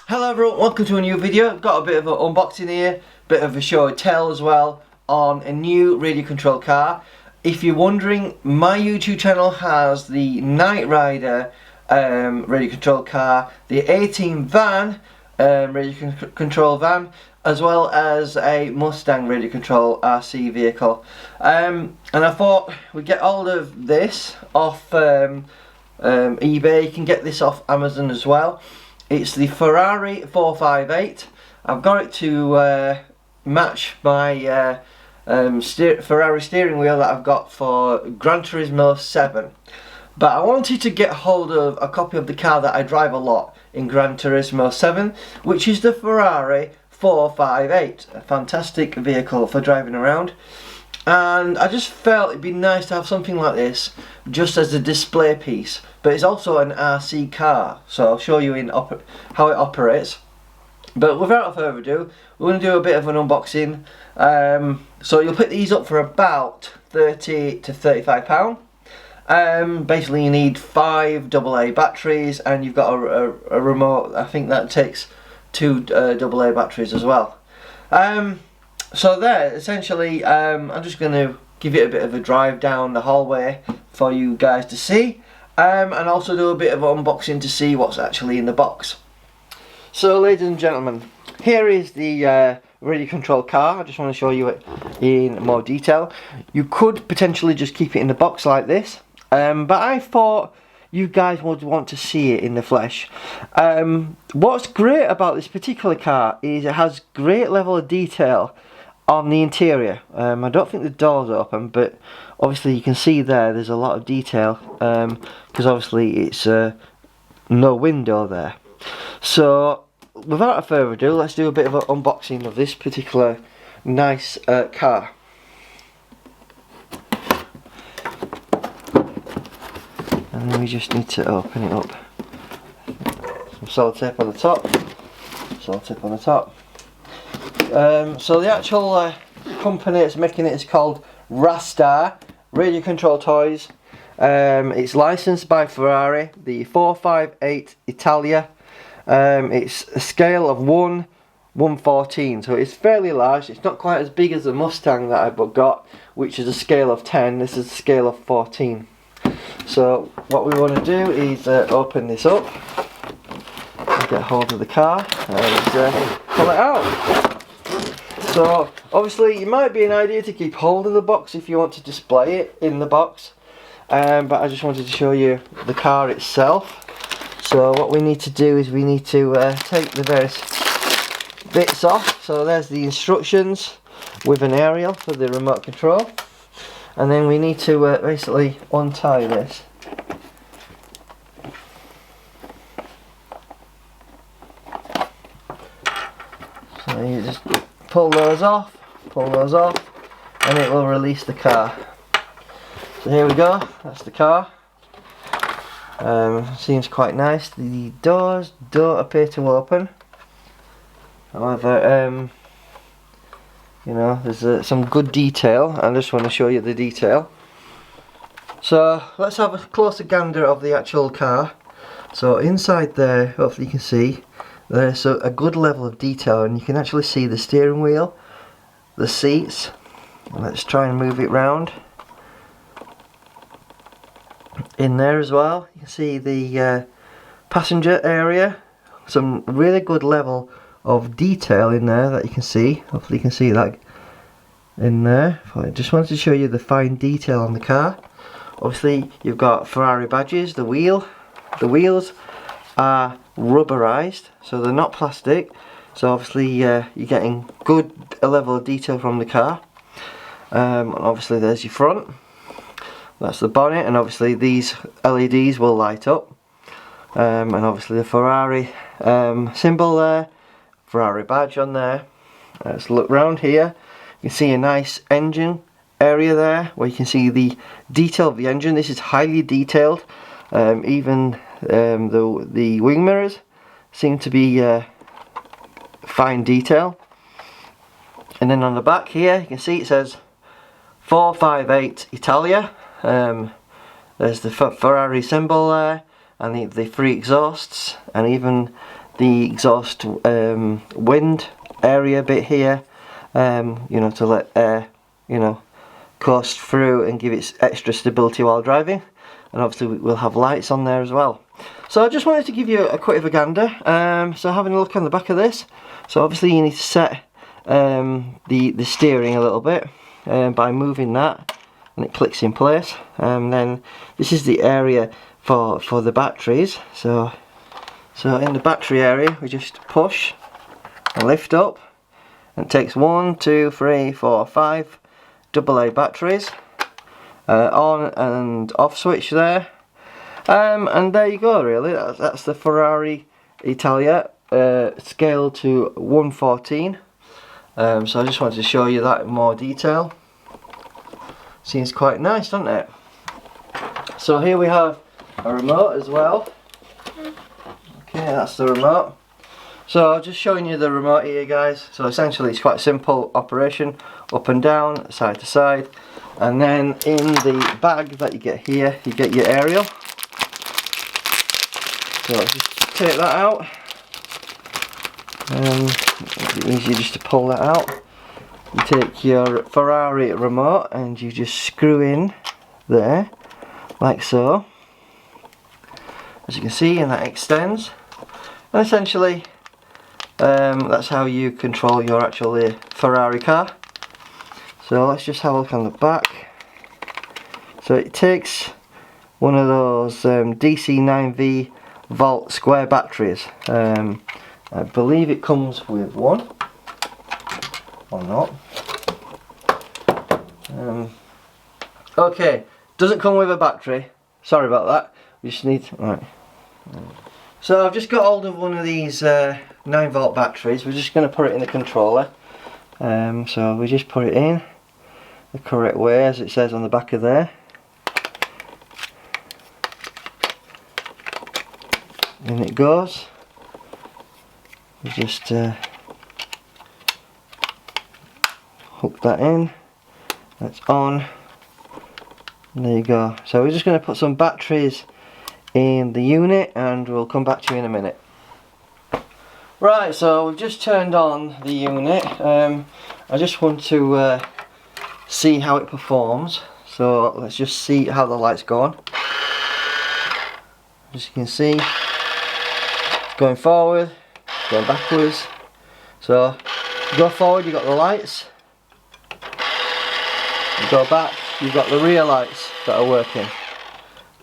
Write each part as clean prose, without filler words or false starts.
Hello everyone, welcome to a new video. Got a bit of an unboxing here, bit of a show and tell as well on a new radio control car. If you're wondering, my YouTube channel has the Knight Rider radio control car, the 18 van radio control van, as well as a Mustang radio control RC vehicle. And I thought we'd get hold of this off eBay. You can get this off Amazon as well. It's the Ferrari 458. I've got it to match my Ferrari steering wheel that I've got for Gran Turismo 7. But I wanted to get hold of a copy of the car that I drive a lot in Gran Turismo 7, which is the Ferrari 458. A fantastic vehicle for driving around. And I just felt it'd be nice to have something like this just as a display piece, but it's also an RC car, so I'll show you how it operates. But without further ado, we're going to do a bit of an unboxing. So you'll pick these up for about £30 to £35. Basically you need 5 AA batteries, and you've got a remote. I think that takes 2 AA batteries as well. So there, essentially, I'm just going to give it a bit of a drive down the hallway for you guys to see, and also do a bit of unboxing to see what's actually in the box. So ladies and gentlemen, here is the radio control car. I just want to show you it in more detail. You could potentially just keep it in the box like this, but I thought you guys would want to see it in the flesh. What's great about this particular car is it has great level of detail on the interior. I don't think the door's open, but obviously you can see there's a lot of detail, because obviously it's no window there. So without further ado, let's do a bit of an unboxing of this particular nice car. And then we just need to open it up. Some sellotape on the top. Sellotape on the top. So the actual company that's making it is called Rastar Radio Control Toys. It's licensed by Ferrari, the 458 Italia. It's a scale of 1/114, so it's fairly large. It's not quite as big as the Mustang that I've got, which is a scale of 10. This is a scale of 14. So what we want to do is open this up, get hold of the car, and pull it out. So obviously it might be an idea to keep hold of the box if you want to display it in the box, but I just wanted to show you the car itself. So what we need to do is we need to take the various bits off. So there's the instructions with an aerial for the remote control, and then we need to basically untie this. So you just pull those off, and it will release the car. So here we go, that's the car. Seems quite nice. The doors don't appear to open. However, you know, there's some good detail. I just want to show you the detail. So let's have a closer gander of the actual car. So inside there, hopefully you can see, there's a good level of detail, and you can actually see the steering wheel, the seats. Let's try and move it round. In there as well, you can see the passenger area. Some really good level of detail in there that you can see. Hopefully you can see that in there. I just wanted to show you the fine detail on the car. Obviously you've got Ferrari badges. The wheels are rubberized, so they're not plastic. So obviously you're getting good level of detail from the car. And obviously there's your front. That's the bonnet, and obviously these LEDs will light up. And obviously the Ferrari symbol there, Ferrari badge on there. Let's look round here. You can see a nice engine area there, where you can see the detail of the engine. This is highly detailed. Even the wing mirrors seem to be fine detail. And then on the back here, you can see it says 458 Italia. There's the Ferrari symbol there, and the three exhausts, and even the exhaust wind area bit here, you know, to let air, you know, course through and give it extra stability while driving. And obviously we'll have lights on there as well. So I just wanted to give you a quick of a gander. So having a look on the back of this, so obviously you need to set the steering a little bit by moving that, and it clicks in place. Then this is the area for the batteries. So in the battery area we just push and lift up, and it takes 1, 2, 3, 4, 5 AA batteries. On and off switch there, and there you go. Really, that's the Ferrari Italia scale to 114. So I just wanted to show you that in more detail. Seems quite nice, doesn't it? So here we have a remote as well. Okay, that's the remote. So just showing you the remote here, guys. So essentially it's quite a simple operation, up and down, side to side. And then in the bag that you get here, you get your aerial. So just take that out. It's easy just to pull that out. You take your Ferrari remote and you just screw in there, like so. As you can see, and that extends. And essentially, that's how you control your actual Ferrari car. So let's just have a look on the back. So it takes one of those DC 9V volt square batteries. I believe it comes with one, or not. Okay, doesn't come with a battery. Sorry about that. We just need, right. So I've just got hold of one of these 9V batteries. We're just going to put it in the controller. So we just put it in the correct way, as it says on the back of there. In it goes. We just hook that in. That's on. And there you go. So we're just going to put some batteries in the unit and we'll come back to you in a minute. Right, so we've just turned on the unit. I just want to see how it performs. So let's just see how the lights go on. As you can see, it's going forward, going backwards. So you go forward, you've got the lights. You go back, you've got the rear lights that are working.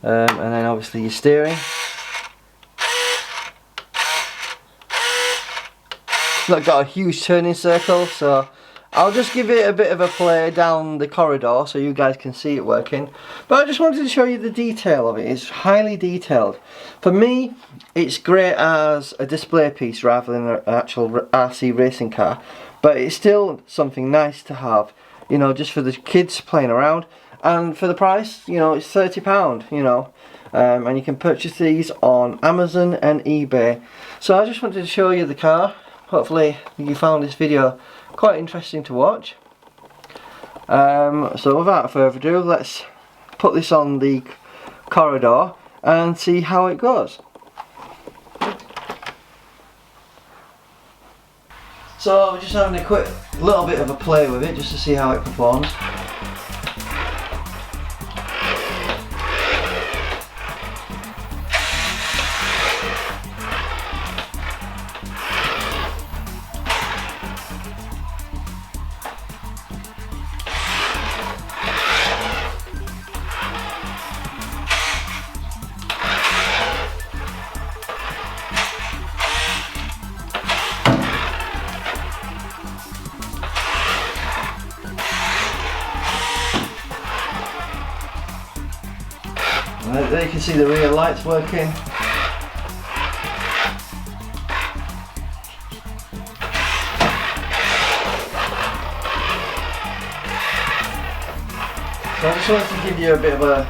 And then obviously your steering. It's not got a huge turning circle, so I'll just give it a bit of a play down the corridor so you guys can see it working. But I just wanted to show you the detail of it. It's highly detailed. For me, it's great as a display piece rather than an actual RC racing car. But it's still something nice to have, you know, just for the kids playing around. And for the price, you know, it's £30, you know. And you can purchase these on Amazon and eBay. So I just wanted to show you the car. Hopefully you found this video quite interesting to watch. So without further ado, let's put this on the corridor and see how it goes. So we're just having a quick little bit of a play with it just to see how it performs. There you can see the rear lights working. So I just wanted to give you a bit of a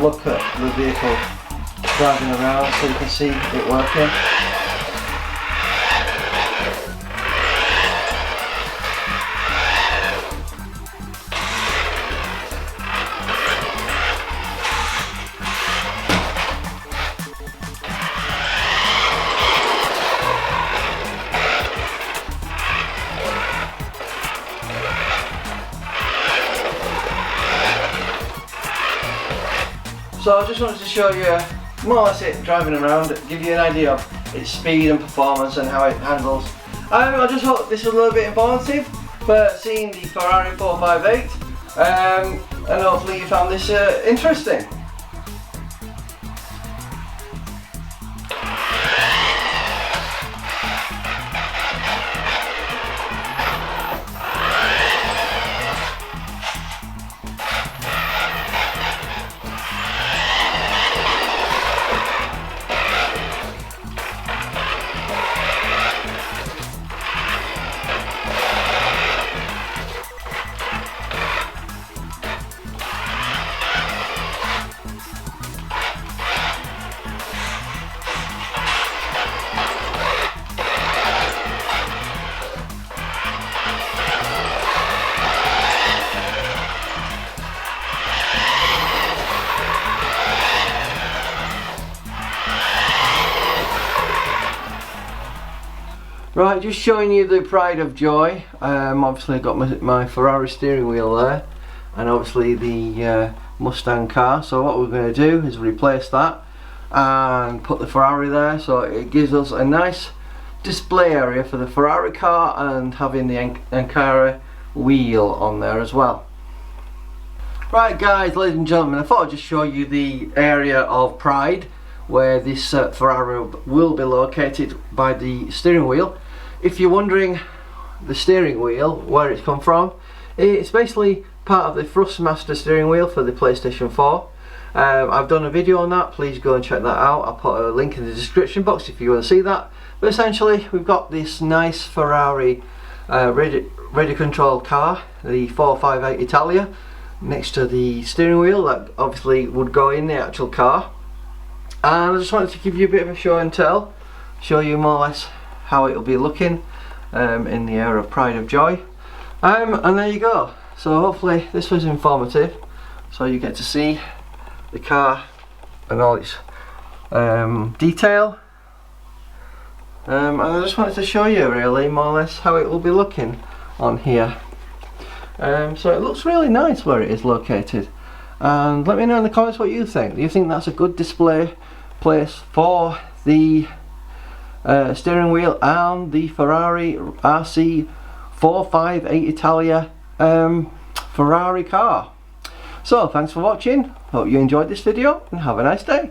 look at the vehicle driving around so you can see it working. So I just wanted to show you more or less it driving around, give you an idea of its speed and performance and how it handles. I just hope this was a little bit informative for seeing the Ferrari 458, and hopefully you found this interesting. Right, just showing you the pride of joy. Obviously I got my Ferrari steering wheel there, and obviously the Mustang car. So what we're going to do is replace that and put the Ferrari there, so it gives us a nice display area for the Ferrari car, and having the Alcantara wheel on there as well. Right guys, ladies and gentlemen, I thought I'd just show you the area of pride where this Ferrari will be located by the steering wheel. If you're wondering the steering wheel, where it's come from, it's basically part of the Thrustmaster steering wheel for the PlayStation 4. I've done a video on that, please go and check that out. I'll put a link in the description box if you want to see that. But essentially we've got this nice Ferrari radio control car, the 458 Italia, next to the steering wheel that obviously would go in the actual car. And I just wanted to give you a bit of a show and tell, show you more or less how it will be looking in the area of pride of joy. And there you go. So hopefully this was informative, so you get to see the car and all its detail. And I just wanted to show you really more or less how it will be looking on here. So it looks really nice where it is located, and let me know in the comments what you think. Do you think that's a good display place for the steering wheel and the Ferrari RC 458 Italia Ferrari car? So thanks for watching, hope you enjoyed this video and have a nice day.